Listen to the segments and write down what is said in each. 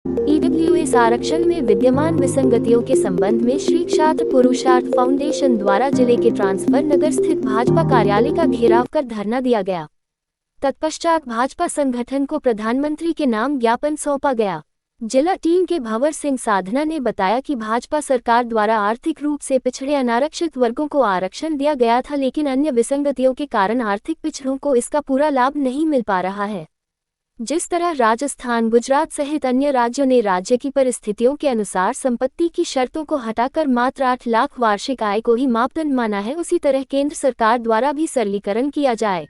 EWS आरक्षण में विद्यमान विसंगतियों के संबंध में श्री क्षात्र पुरुषार्थ फाउंडेशन द्वारा जिले के ट्रांसफर नगर स्थित भाजपा कार्यालय का घेराव कर धरना दिया गया। तत्पश्चात भाजपा संगठन को प्रधानमंत्री के नाम ज्ञापन सौंपा गया। जिला टीम के भंवर सिंह साधना ने बताया कि भाजपा सरकार द्वारा आर्थिक रूप से पिछड़े अनारक्षित वर्गों को आरक्षण दिया गया था, लेकिन अन्य विसंगतियों के कारण आर्थिक पिछड़ों को इसका पूरा लाभ नहीं मिल पा रहा है। जिस तरह राजस्थान, गुजरात सहित अन्य राज्यों ने राज्य की परिस्थितियों के अनुसार संपत्ति की शर्तों को हटाकर मात्र 8 लाख वार्षिक आय को ही मापदंड माना है, उसी तरह केंद्र सरकार द्वारा भी सरलीकरण किया जाए।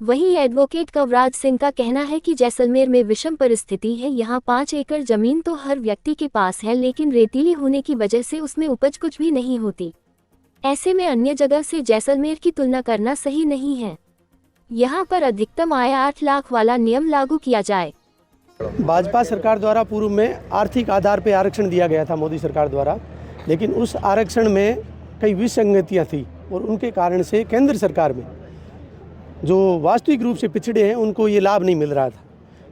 वहीं एडवोकेट कवराज सिंह का कहना है कि जैसलमेर में विषम परिस्थिति है। यहाँ 5 एकड़ जमीन तो हर व्यक्ति के पास है, लेकिन रेतीली होने की वजह से उसमें उपज कुछ भी नहीं होती। ऐसे में अन्य जगह से जैसलमेर की तुलना करना सही नहीं है। यहाँ पर अधिकतम आय 8 लाख वाला नियम लागू किया जाए। भाजपा सरकार द्वारा पूर्व में आर्थिक आधार पर आरक्षण दिया गया था मोदी सरकार द्वारा, लेकिन उस आरक्षण में कई विसंगतियाँ थी और उनके कारण से केंद्र सरकार में जो वास्तविक रूप से पिछड़े हैं उनको ये लाभ नहीं मिल रहा था।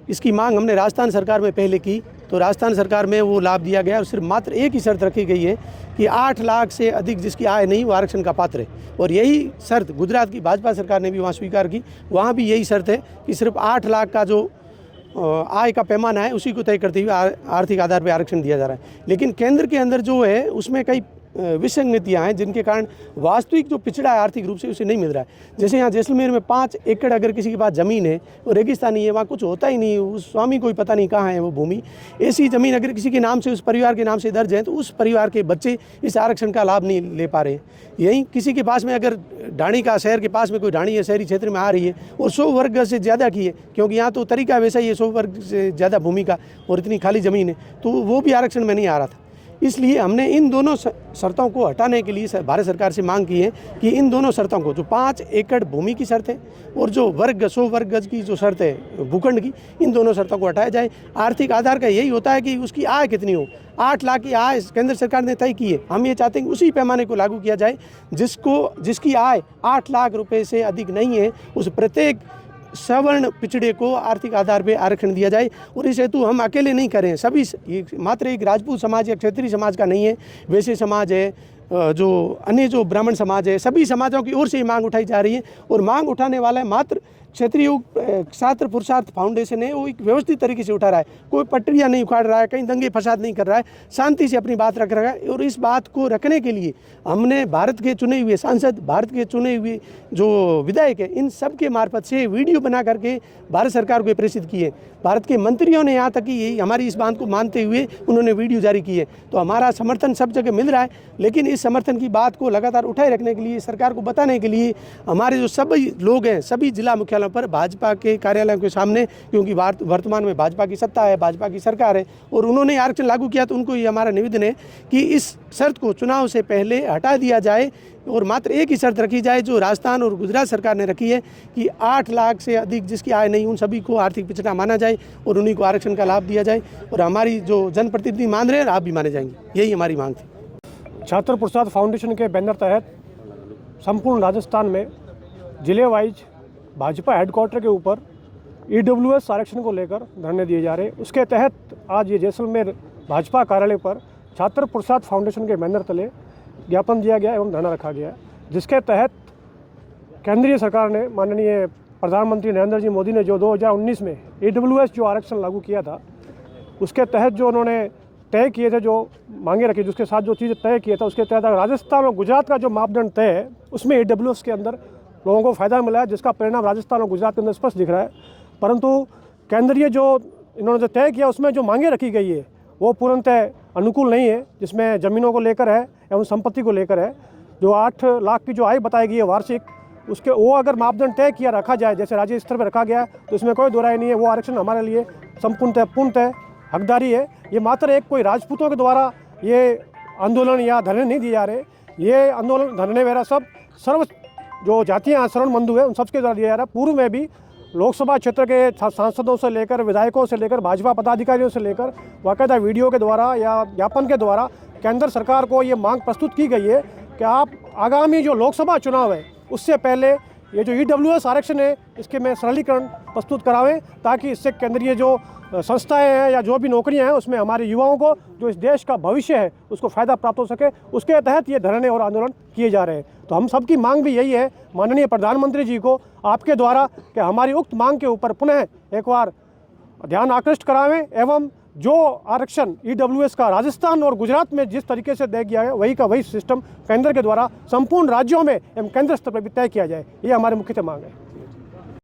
इसकी मांग हमने राजस्थान सरकार में पहले की, तो राजस्थान सरकार में वो लाभ दिया गया और सिर्फ मात्र एक ही शर्त रखी गई है कि 8 लाख से अधिक जिसकी आय नहीं वो आरक्षण का पात्र है। और यही शर्त गुजरात की भाजपा सरकार ने भी वहाँ स्वीकार की। वहाँ भी यही शर्त है कि सिर्फ 8 लाख का जो आय का पैमाना है उसी को तय करते हुए आर्थिक आधार पर आरक्षण दिया जा रहा है। लेकिन केंद्र के अंदर जो है उसमें कई विसंगतियाँ हैं जिनके कारण वास्तविक जो पिछड़ा है आर्थिक रूप से उसे नहीं मिल रहा है। जैसे यहाँ जैसलमेर में 5 एकड़ अगर किसी के पास ज़मीन है और रेगिस्तानी है, वहाँ कुछ होता ही नहीं, उस स्वामी को ही पता नहीं कहाँ है वो भूमि। ऐसी ज़मीन अगर किसी के नाम से, उस परिवार के नाम से दर्ज है, तो उस परिवार के बच्चे इस आरक्षण का लाभ नहीं ले पा रहे हैं। यहीं किसी के पास में अगर ढाणी का, शहर के पास में कोई ढाणी है, शहरी क्षेत्र में आ रही है और 100 वर्ग से ज़्यादा की है, क्योंकि यहाँ तो तरीका वैसा ही है, 100 वर्ग से ज़्यादा भूमि का और इतनी खाली ज़मीन है, तो वो भी आरक्षण में नहीं आ रहा था। इसलिए हमने इन दोनों शर्तों को हटाने के लिए भारत सरकार से मांग की है कि इन दोनों शर्तों को, जो 5 एकड़ भूमि की शर्त है और जो 100 वर्ग गज की जो शर्त है भूखंड की, इन दोनों शर्तों को हटाया जाए। आर्थिक आधार का यही होता है कि उसकी आय कितनी हो। 8 लाख की आय केंद्र सरकार ने तय की है। हम ये चाहते हैं कि उसी पैमाने को लागू किया जाए जिसकी आय 8 लाख रुपये से अधिक नहीं है, उस प्रत्येक सवर्ण पिछड़े को आर्थिक आधार पर आरक्षण दिया जाए। और इस हेतु हम अकेले नहीं करें, सभी, ये मात्र एक राजपूत समाज या क्षेत्रीय समाज का नहीं है, वैसे समाज है, जो अन्य जो ब्राह्मण समाज है, सभी समाजों की ओर से ये मांग उठाई जा रही है। और मांग उठाने वाला है मात्र क्षेत्रीय छात्र पुरुषार्थ फाउंडेशन है, वो एक व्यवस्थित तरीके से उठा रहा है, कोई पटरियाँ नहीं उखाड़ रहा है, कहीं दंगे फसाद नहीं कर रहा है, शांति से अपनी बात रख रहा है। और इस बात को रखने के लिए हमने भारत के चुने हुए सांसद, भारत के चुने हुए जो विधायक है, इन सब के मार्फत से वीडियो बना करके भारत सरकार को प्रेषित किए। भारत के मंत्रियों ने यहाँ तक कि हमारी इस बात को मानते हुए उन्होंने वीडियो जारी की है। तो हमारा समर्थन सब जगह मिल रहा है, लेकिन इस समर्थन की बात को लगातार उठाए रखने के लिए, सरकार को बताने के लिए हमारे जो सभी लोग हैं सभी जिला मुख्यालयों पर, भाजपा के कार्यालयों के सामने, क्योंकि वर्तमान में भाजपा की सत्ता है, भाजपा की सरकार है और उन्होंने आरक्षण लागू किया, तो उनको ये हमारा निवेदन है कि इस शर्त को चुनाव से पहले हटा दिया जाए और मात्र एक ही शर्त रखी जाए जो राजस्थान और गुजरात सरकार ने रखी है कि 8 लाख से अधिक जिसकी आय नहीं, उन सभी को आर्थिक पिछड़ा माना जाए और उन्हीं को आरक्षण का लाभ दिया जाए। और हमारी जो जनप्रतिनिधि मान रहे हैं, आप भी माने जाएंगे, यही हमारी मांग थी। छात्र पुरुषार्थ फाउंडेशन के बैनर तहत संपूर्ण राजस्थान में जिले वाइज भाजपा हेडक्वार्टर के ऊपर ईडब्ल्यूएस आरक्षण को लेकर धरने दिए जा रहे हैं। उसके तहत आज ये जैसलमेर भाजपा कार्यालय पर छात्र पुरुषार्थ फाउंडेशन के बैनर तले ज्ञापन दिया गया एवं धरना रखा गया, जिसके तहत केंद्रीय सरकार ने, माननीय प्रधानमंत्री नरेंद्र जी मोदी ने जो 2019 में ईडब्ल्यूएस जो आरक्षण लागू किया था, उसके तहत जो उन्होंने तय किए थे, जो मांगे रखी, जिसके साथ जो चीज़ें तय किए थे, उसके तहत राजस्थान और गुजरात का जो मापदंड तय है उसमें ईडब्ल्यूएस के अंदर लोगों को फ़ायदा मिला है, जिसका परिणाम राजस्थान और गुजरात के अंदर स्पष्ट दिख रहा है। परंतु केंद्रीय जो इन्होंने जो तय किया उसमें जो मांगे रखी गई है वो पूर्णतः अनुकूल नहीं है, जिसमें ज़मीनों को लेकर है एवं संपत्ति को लेकर है। जो 8 लाख की जो आय बताई गई है वार्षिक, उसके वो अगर मापदंड तय किया रखा जाए जैसे राज्य स्तर पर रखा गया है, तो इसमें कोई दो राय नहीं है, वो आरक्षण हमारे लिए पूर्णतः हकदारी है। ये मात्र एक कोई राजपूतों के द्वारा ये आंदोलन या धरने नहीं दिए जा रहे, ये आंदोलन धरने वगैरह सब सर्व जो जातीय आचरण बंधु है उन सबके द्वारा दिया जा रहा है। पूर्व में भी लोकसभा क्षेत्र के सांसदों से लेकर, विधायकों से लेकर, भाजपा पदाधिकारियों से लेकर बाकायदा वीडियो के द्वारा या ज्ञापन के द्वारा केंद्र सरकार को ये मांग प्रस्तुत की गई है कि आप आगामी जो लोकसभा चुनाव है उससे पहले ये जो EWS आरक्षण है इसके में सरलीकरण प्रस्तुत करावें, ताकि इससे केंद्रीय जो संस्थाएं हैं या जो भी नौकरियां हैं उसमें हमारे युवाओं को, जो इस देश का भविष्य है, उसको फ़ायदा प्राप्त हो सके। उसके तहत ये धरने और आंदोलन किए जा रहे हैं। तो हम सबकी मांग भी यही है माननीय प्रधानमंत्री जी को आपके द्वारा कि हमारी उक्त मांग के ऊपर पुनः एक बार ध्यान आकृष्ट करावें, एवं जो आरक्षण EWS का राजस्थान और गुजरात में जिस तरीके से तय किया है वही का वही सिस्टम केंद्र के द्वारा संपूर्ण राज्यों में एवं केंद्र स्तर पर भी तय किया जाए। ये हमारी मुख्य मांग है।